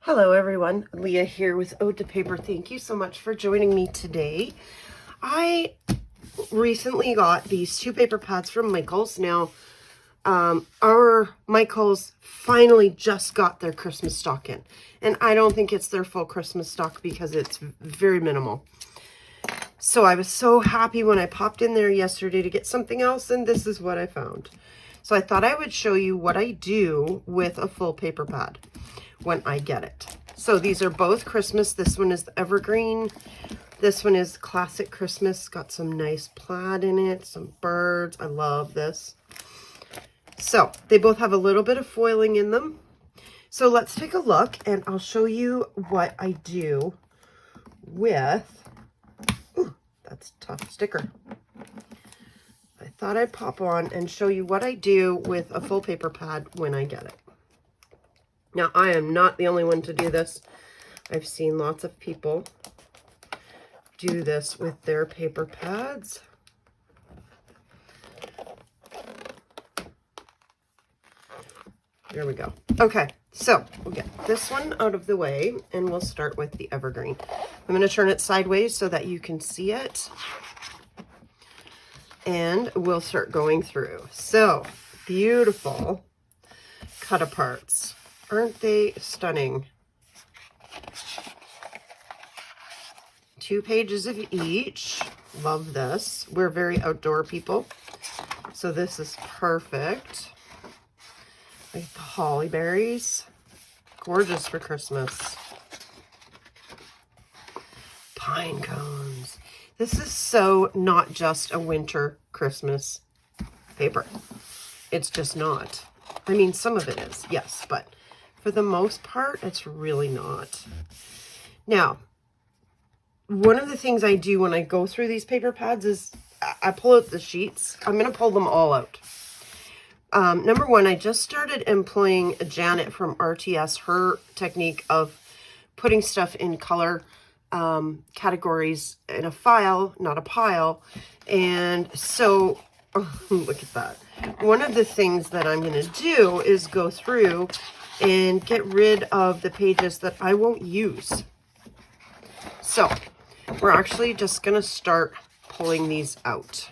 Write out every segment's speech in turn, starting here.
Hello everyone, Leah here with Ode to Paper. Thank you so much for joining me today. I recently got these two paper pads from Michaels. Now, our Michaels finally just got their Christmas stock in. And I don't think it's their full Christmas stock because it's very minimal. So I was so happy when I popped in there yesterday to get something else, and this is what I found. So I thought I would show you what I do with a full paper pad when I get it. So these are both Christmas. This one is the evergreen. This one is classic Christmas. Got some nice plaid in it, some birds. I love this. So they both have a little bit of foiling in them. So let's take a look and I'll show you what I do with, ooh, that's a tough sticker. I thought I'd pop on and show you what I do with a full paper pad when I get it. Now, I am not the only one to do this. I've seen lots of people do this with their paper pads. There we go. Okay, so we'll get this one out of the way and we'll start with the evergreen. I'm going to turn it sideways so that you can see it. And we'll start going through. So, beautiful cut aparts. Aren't they stunning? 2 pages of each. Love this. We're very outdoor people, so this is perfect. Like the holly berries. Gorgeous for Christmas. Pine cones. This is so not just a winter Christmas paper. It's just not. I mean, some of it is, yes, but for the most part, it's really not. Now, one of the things I do when I go through these paper pads is I pull out the sheets. I'm going to pull them all out. Number one, I just started employing Janet from RTS, her technique of putting stuff in color categories in a file, not a pile. And so, oh, look at that. One of the things that I'm going to do is go through and get rid of the pages that I won't use. So we're actually just going to start pulling these out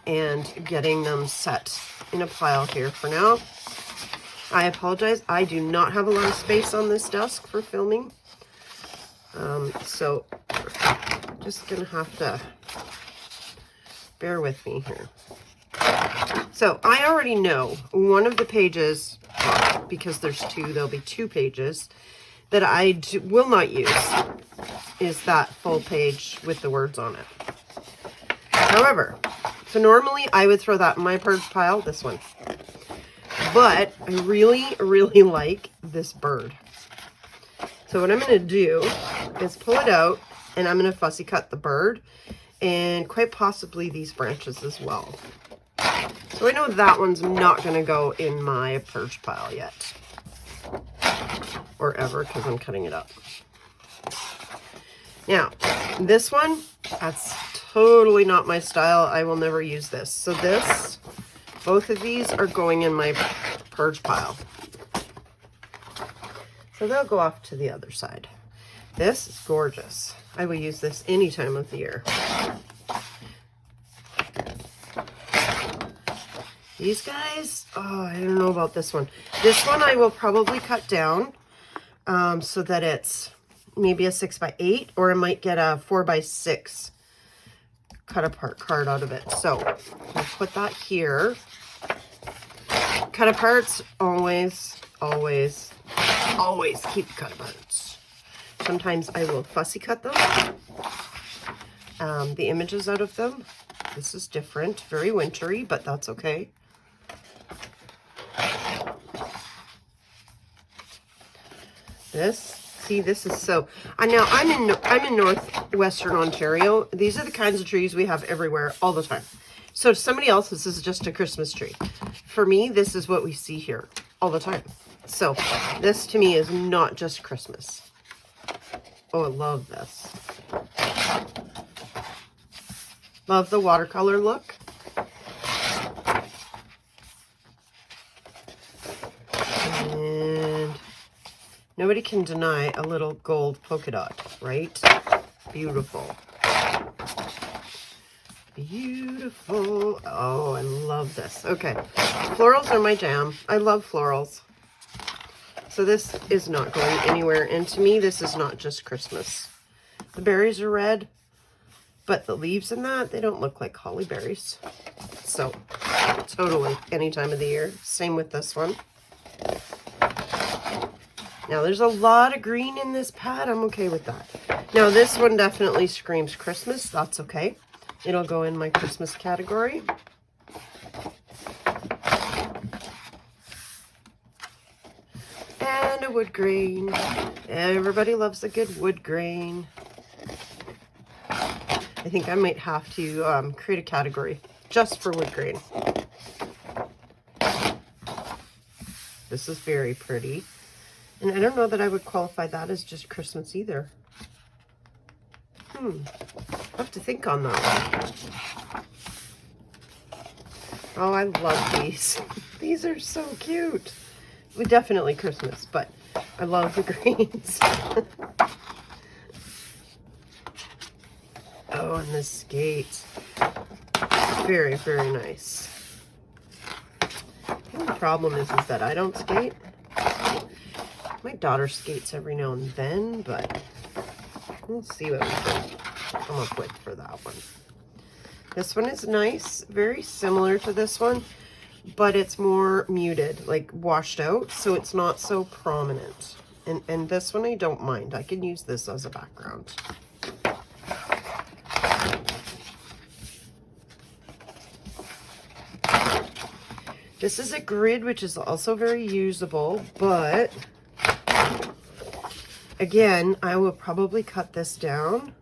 and getting them set in a pile here for now. I apologize. I do not have a lot of space on this desk for filming. So just going to have to bear with me here. So I already know one of the pages, because there's 2, there'll be 2 pages that I will not use, is that full page with the words on it. However, so normally I would throw that in my purge pile, this one. But I really, really like this bird. So what I'm going to do is pull it out and I'm going to fussy cut the bird and quite possibly these branches as well. So I know that one's not going to go in my purge pile yet. Or ever, because I'm cutting it up. Now, this one, that's totally not my style. I will never use this. So this, both of these are going in my purge pile. So they'll go off to the other side. This is gorgeous. I will use this any time of the year. These guys, oh, I don't know about this one. This one I will probably cut down so that it's maybe a 6x8, or I might get a 4x6 cut apart card out of it. So I'll put that here. Cut aparts, always, always, always keep cut aparts. Sometimes I will fussy cut them. The images out of them. This is different, very wintry, but that's okay. This, see, this is so. Now I'm in northwestern Ontario. These are the kinds of trees we have everywhere all the time. So to somebody else, this is just a Christmas tree. For me, this is what we see here all the time. So this to me is not just Christmas. Oh, I love this. Love the watercolor look. And Nobody can deny a little gold polka dot, right? Beautiful. Beautiful. Oh, I love this. Okay. Florals are my jam. I love florals. So this is not going anywhere. And to me, this is not just Christmas. The berries are red, but the leaves in that, they don't look like holly berries. So totally any time of the year. Same with this one. Now there's a lot of green in this pad. I'm okay with that. Now this one definitely screams Christmas. That's okay. It'll go in my Christmas category. And a wood grain. Everybody loves a good wood grain. I think I might have to create a category just for wood grain. This is very pretty. And I don't know that I would qualify that as just Christmas either. I'll have to think on that. Oh, I love these. These are so cute. Well, definitely Christmas, but I love the greens. Oh, and the skates. Very, very nice. The only problem is that I don't skate. My daughter skates every now and then, but we'll see what we can come up with for that one. This one is nice, very similar to this one, but it's more muted, like washed out, so it's not so prominent. And this one I don't mind. I can use this as a background. This is a grid, which is also very usable, but again, I will probably cut this down,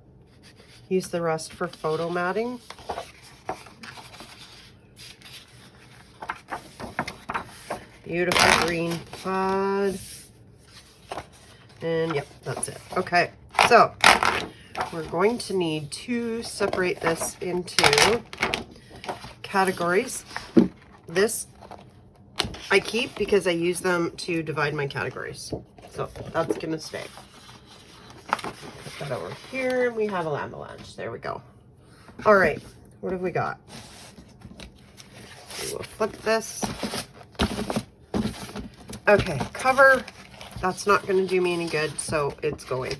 use the rest for photo matting. Beautiful green plaid. And yep, that's it. Okay, so we're going to need to separate this into categories. This I keep because I use them to divide my categories. So that's gonna stay. Put that over here, and we have a avalanche. There we go. All right, what have we got? We will flip this. Okay, cover. That's not gonna do me any good, so it's going.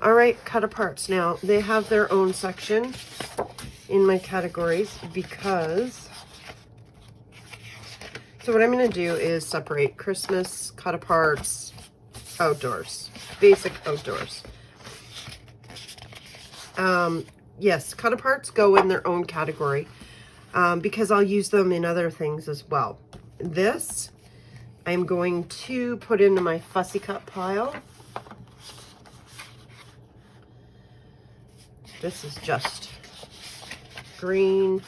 All right, cut aparts. Now, they have their own section in my categories because, so what I'm gonna do is separate Christmas, cut aparts, outdoors, basic outdoors. Yes, cut aparts go in their own category because I'll use them in other things as well. This I'm going to put into my fussy cut pile. This is just green,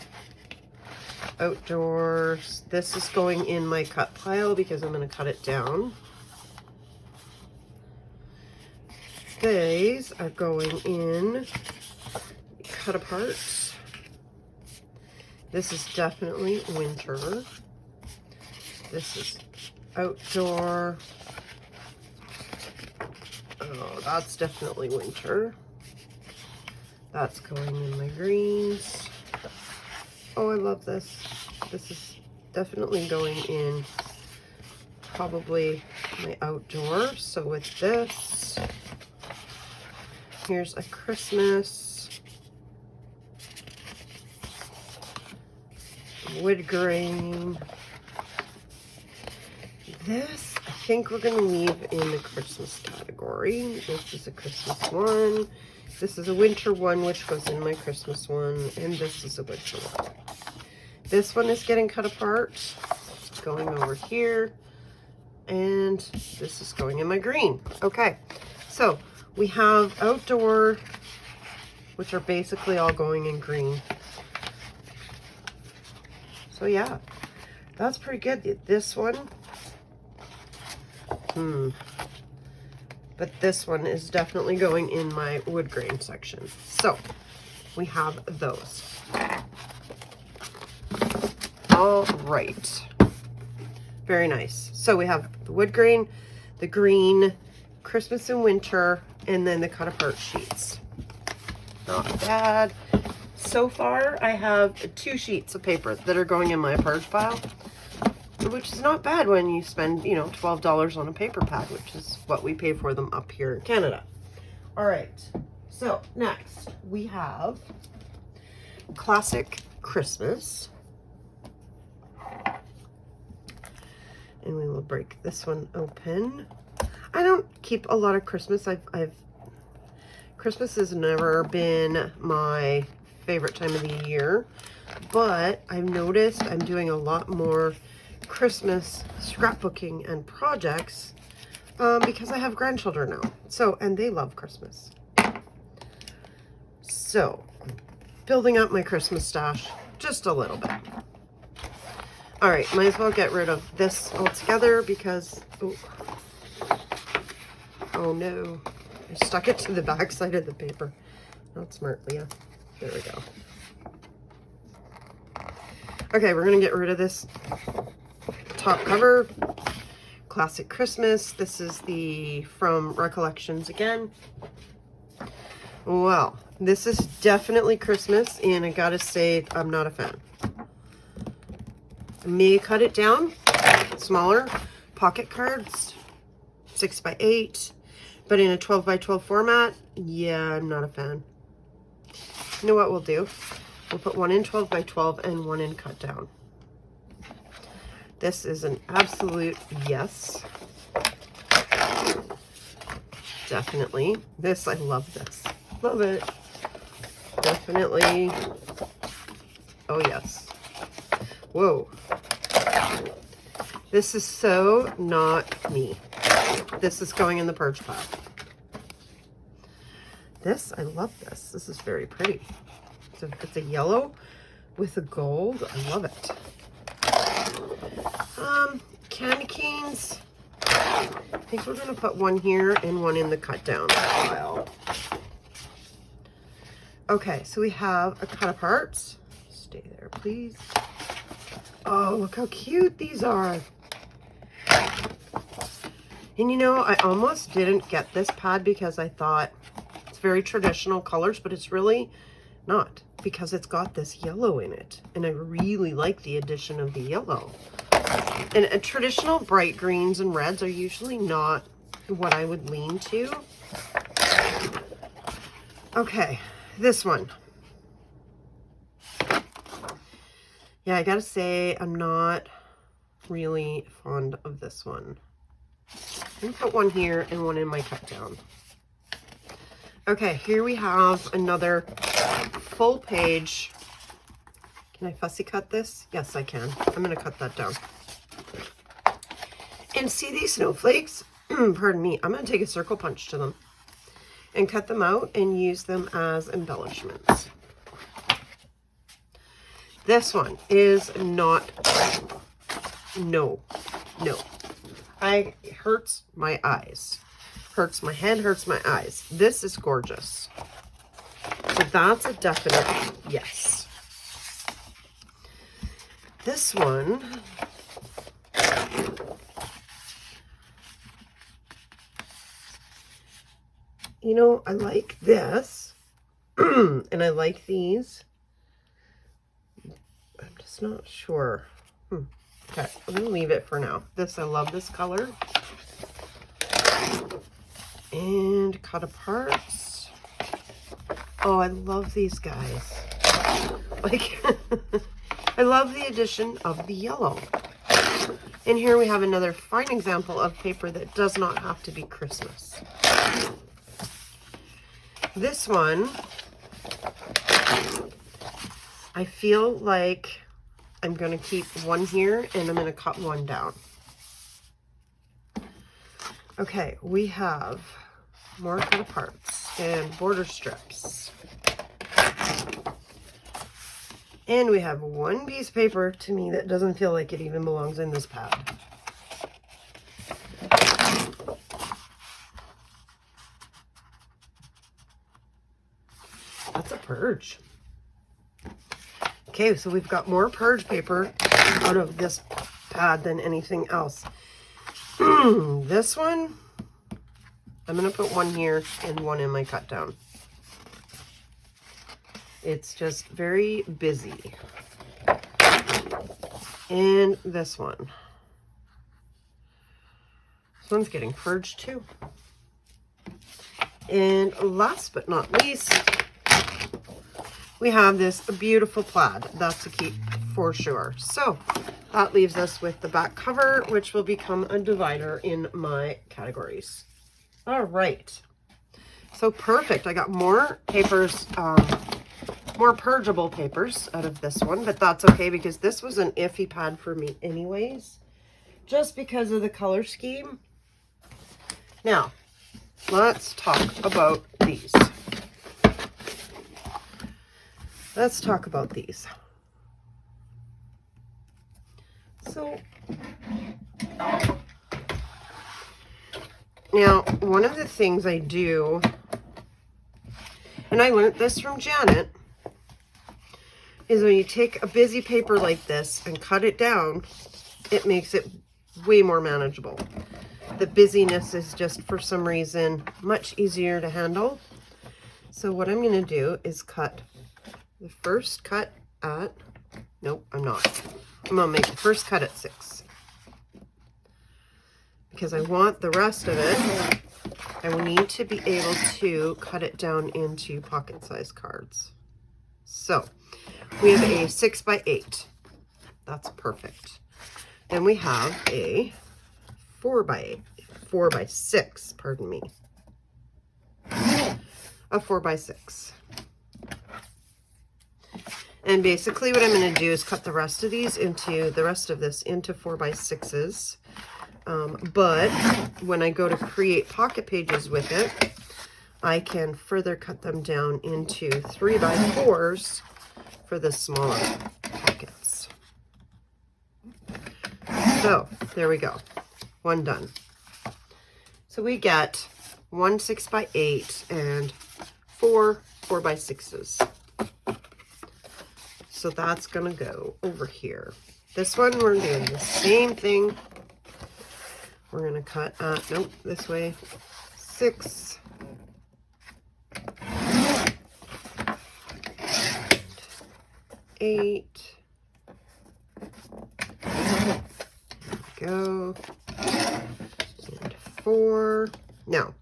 outdoors. This is going in my cut pile because I'm going to cut it down. These are going in cut aparts. This is definitely winter. This is outdoor. Oh, that's definitely winter. That's going in my greens. Oh, I love this. This is definitely going in probably my outdoor. So with this, here's a Christmas, wood grain. This, I think we're going to leave in the Christmas category. This is a Christmas one. This is a winter one, which goes in my Christmas one. And this is a winter one. This one is getting cut apart. It's going over here. And this is going in my green. Okay, so we have outdoor, which are basically all going in green. So yeah, that's pretty good. This one, but this one is definitely going in my wood grain section. So we have those. All right. Very nice. So we have the wood grain. the green Christmas and winter, and then the cut apart sheets. Not bad. So far, I have 2 sheets of paper that are going in my purge pile, which is not bad when you spend, you know, $12 on a paper pad, which is what we pay for them up here in Canada. All right, so next we have Classic Christmas. And we will break this one open. I don't keep a lot of Christmas. Christmas has never been my favorite time of the year, but I've noticed I'm doing a lot more Christmas scrapbooking and projects because I have grandchildren now. So, and they love Christmas. So, building up my Christmas stash just a little bit. All right, might as well get rid of this altogether because, oh no, I stuck it to the back side of the paper. Not smart, Leah. There we go. Okay, we're gonna get rid of this top cover. Classic Christmas. This is the From Recollections again. Well, this is definitely Christmas, and I gotta say, I'm not a fan. I may cut it down, smaller, pocket cards, 6x8, but in a 12x12 format, yeah, I'm not a fan. You know what we'll do? We'll put one in 12x12 and one in cut down. This is an absolute yes. Definitely. This, I love this. Love it. Definitely. Oh, yes. Whoa. This is so not me. This is going in the purge pile. This, I love this. This is very pretty. So it's a yellow with a gold. I love it. Candy canes. I think we're going to put one here and one in the cut down pile. Okay, so we have a cut apart. Stay there, please. Oh, look how cute these are. And you know, I almost didn't get this pad because I thought it's very traditional colors, but it's really not because it's got this yellow in it. And I really like the addition of the yellow. And traditional bright greens and reds are usually not what I would lean to. Okay, this one. Yeah, I gotta say, I'm not really fond of this one. I'm gonna put one here and one in my cut down. Okay, here we have another full page. Can I fussy cut this? Yes, I can. I'm gonna cut that down. And see these snowflakes? Pardon me. I'm gonna take a circle punch to them and cut them out and use them as embellishments. This one is not, no. It hurts my eyes. Hurts my head, hurts my eyes. This is gorgeous. So that's a definite yes. This one, you know, I like this and I like these. I'm just not sure. Okay, I'm gonna leave it for now. This, I love this color. And cut apart. Oh, I love these guys. Like, I love the addition of the yellow. And here we have another fine example of paper that does not have to be Christmas. This one, I feel like I'm going to keep one here and I'm going to cut one down. Okay, we have more cut aparts and border strips. And we have one piece of paper to me that doesn't feel like it even belongs in this pad. That's a purge. Okay, so we've got more purge paper out of this pad than anything else. This one, I'm going to put one here and one in my cut down. It's just very busy. And this one. This one's getting purged too. And last but not least, we have this beautiful plaid. That's a keep for sure. So that leaves us with the back cover, which will become a divider in my categories. All right. So perfect. I got more papers, more purgeable papers out of this one, but that's okay because this was an iffy pad for me anyways, just because of the color scheme. Now, let's talk about these. Let's talk about these. So, now, one of the things I do, and I learned this from Janet, is when you take a busy paper like this and cut it down, it makes it way more manageable. The busyness is just, for some reason, much easier to handle. So what I'm going to do is cut the first cut at, nope, I'm not. I'm going to make the first cut at 6. Because I want the rest of it, I will need to be able to cut it down into pocket-sized cards. So, we have a 6 by 8. That's perfect. Then we have a 4 by 6, pardon me. A 4 by 6. And basically what I'm going to do is cut the rest of these into, the rest of this into 4 by 6s. But when I go to create pocket pages with it, I can further cut them down into 3 by 4s for the smaller pockets. So there we go. One done. So we get 1 6 by 8 and 4 4 by 6s. So that's gonna go over here. This one we're doing the same thing. We're gonna cut nope, this way. 6. 8. Go. And 4. Now,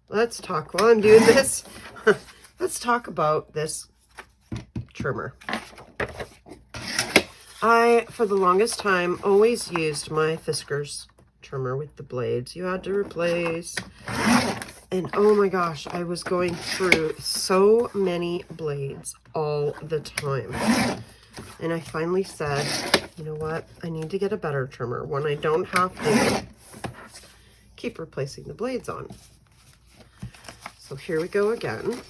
let's talk, while I'm doing this, let's talk about this trimmer. I, for the longest time, always used my Fiskars trimmer with the blades you had to replace. And oh my gosh, I was going through so many blades all the time. And I finally said, you know what? I need to get a better trimmer, one I don't have to keep replacing the blades on. So here we go again.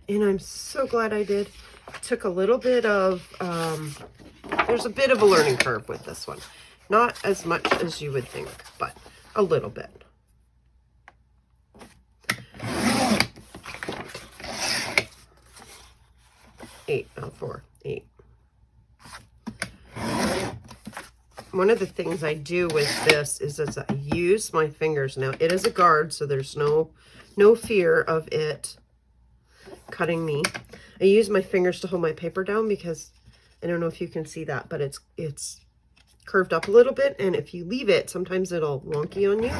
And I'm so glad I did. It took a little bit of, there's a bit of a learning curve with this one. Not as much as you would think, but a little bit. Four, 8. One of the things I do with this is I use my fingers. Now it is a guard, so there's no fear of it cutting me. I use my fingers to hold my paper down because I don't know if you can see that, but it's curved up a little bit, and if you leave it, sometimes it'll wonky on you.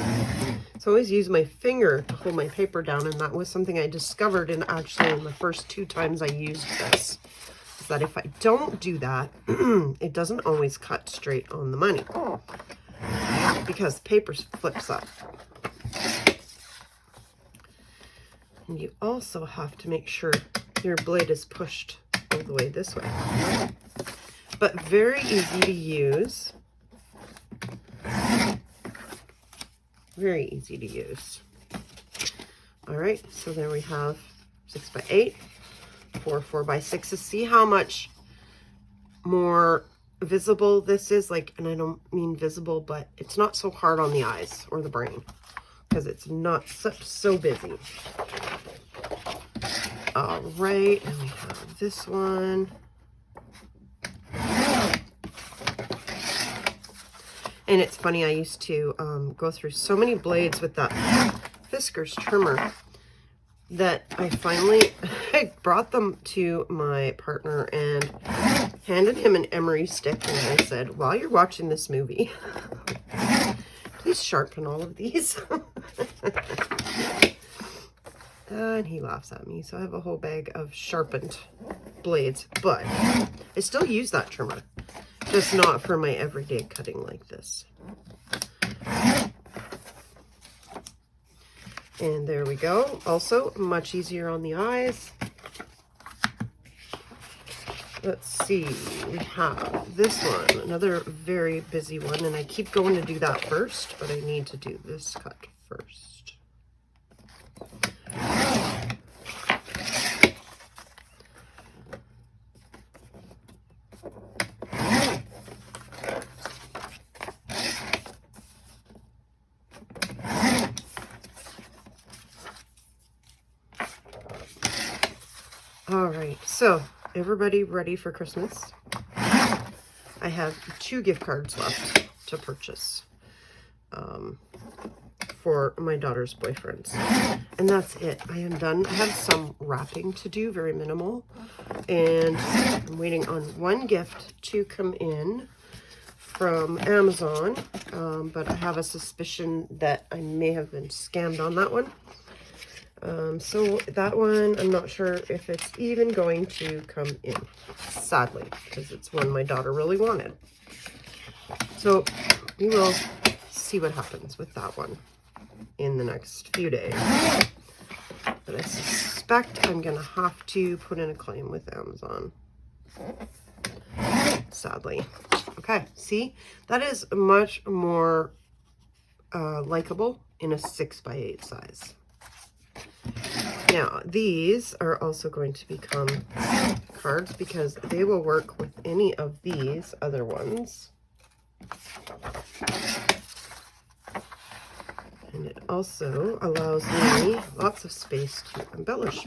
So I always use my finger to hold my paper down, and that was something I discovered in the first 2 times I used this. Is that if I don't do that, it doesn't always cut straight on the money because the paper flips up. And you also have to make sure your blade is pushed all the way this way. But very easy to use. Very easy to use. All right, so there we have 6 by 8, 4 4 by 6s. See how much more visible this is? Like, and I don't mean visible, but it's not so hard on the eyes or the brain because it's not so busy. All right, and we have this one. And it's funny, I used to go through so many blades with that Fiskars trimmer that I finally brought them to my partner and handed him an emery stick, and I said, while you're watching this movie, please sharpen all of these. And he laughs at me, so I have a whole bag of sharpened blades, but I still use that trimmer, just not for my everyday cutting like this. And there we go. Also, much easier on the eyes. Let's see, we have this one, another very busy one, and I keep going to do that first, but I need to do this cut first. All right, so everybody ready for Christmas? I have 2 gift cards left to purchase for my daughter's boyfriends, and that's it. I am done. I have some wrapping to do, very minimal, and I'm waiting on one gift to come in from Amazon, but I have a suspicion that I may have been scammed on that one. So that one, I'm not sure if it's even going to come in, sadly, because it's one my daughter really wanted. So we will see what happens with that one in the next few days. But I suspect I'm going to have to put in a claim with Amazon, sadly. Okay, see, that is much more likable in a 6x8 size. Now, these are also going to become cards because they will work with any of these other ones. And it also allows me lots of space to embellish.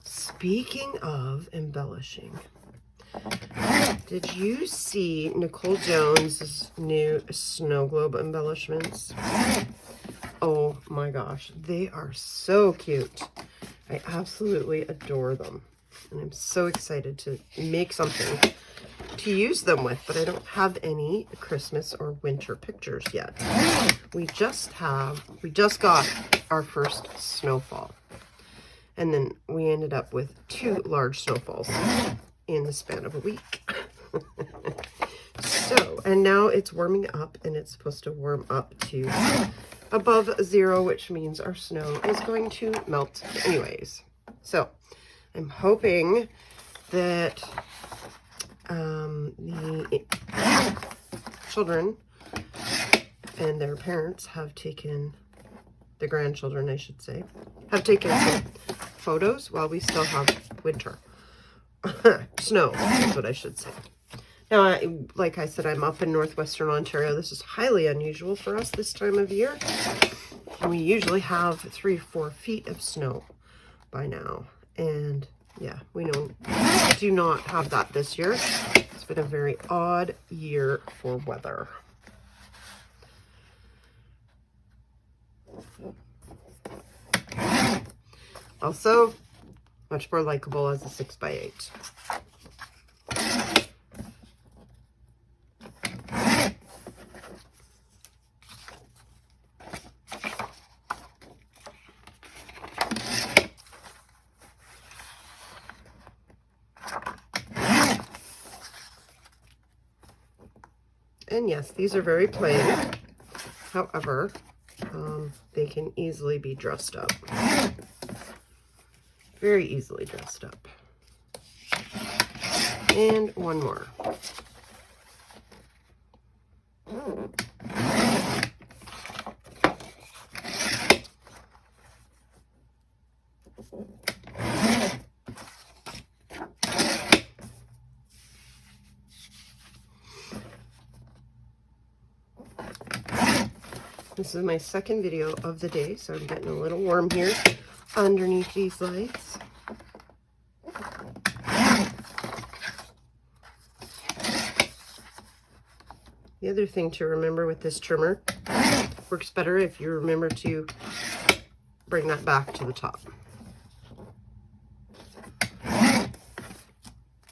Speaking of embellishing, did you see Nicole Jones's new snow globe embellishments? Oh my gosh, they are so cute. I absolutely adore them. And I'm so excited to make something to use them with, but I don't have any Christmas or winter pictures yet. We just got our first snowfall. And then we ended up with 2 large snowfalls in the span of a week. So, and now it's warming up, and it's supposed to warm up to above 0, which means our snow is going to melt anyways. So I'm hoping that the children and their parents have taken, the grandchildren I should say, have taken some photos while we still have winter. Snow is what I should say. Now, like I said, I'm up in northwestern Ontario. This is highly unusual for us this time of year. And we usually have 3 or 4 feet of snow by now. And yeah, we do not have that this year. It's been a very odd year for weather. Also, much more likable as a 6x8. And yes, these are very plain. However, they can easily be dressed up. Very easily dressed up. And one more. This is my second video of the day, so I'm getting a little warm here underneath these lights. The other thing to remember with this trimmer, works better if you remember to bring that back to the top.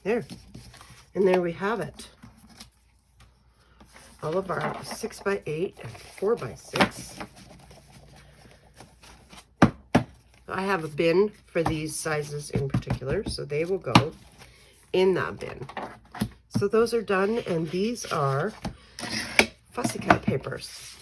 There. And there we have it. All of our 6x8 and 4x6. I have a bin for these sizes in particular, so they will go in that bin. So those are done, and these are fussy cut papers.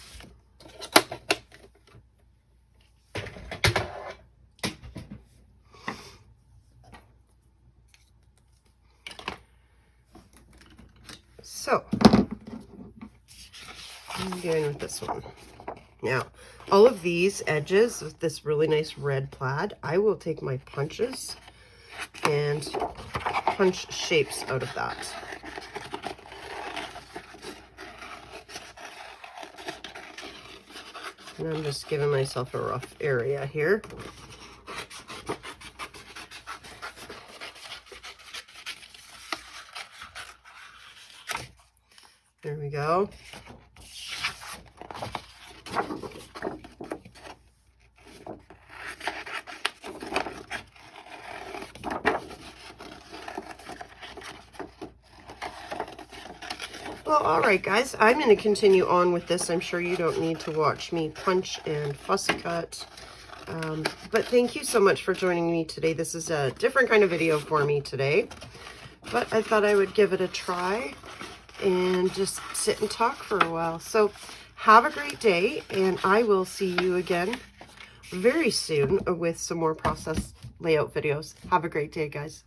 So, I'm going with this one. Now, all of these edges with this really nice red plaid, I will take my punches and punch shapes out of that. And I'm just giving myself a rough area here. There we go. Well, all right, guys, I'm going to continue on with this. I'm sure you don't need to watch me punch and fussy cut. But thank you so much for joining me today. This is a different kind of video for me today, but I thought I would give it a try and just sit and talk for a while. So have a great day, and I will see you again very soon with some more process layout videos. Have a great day, guys.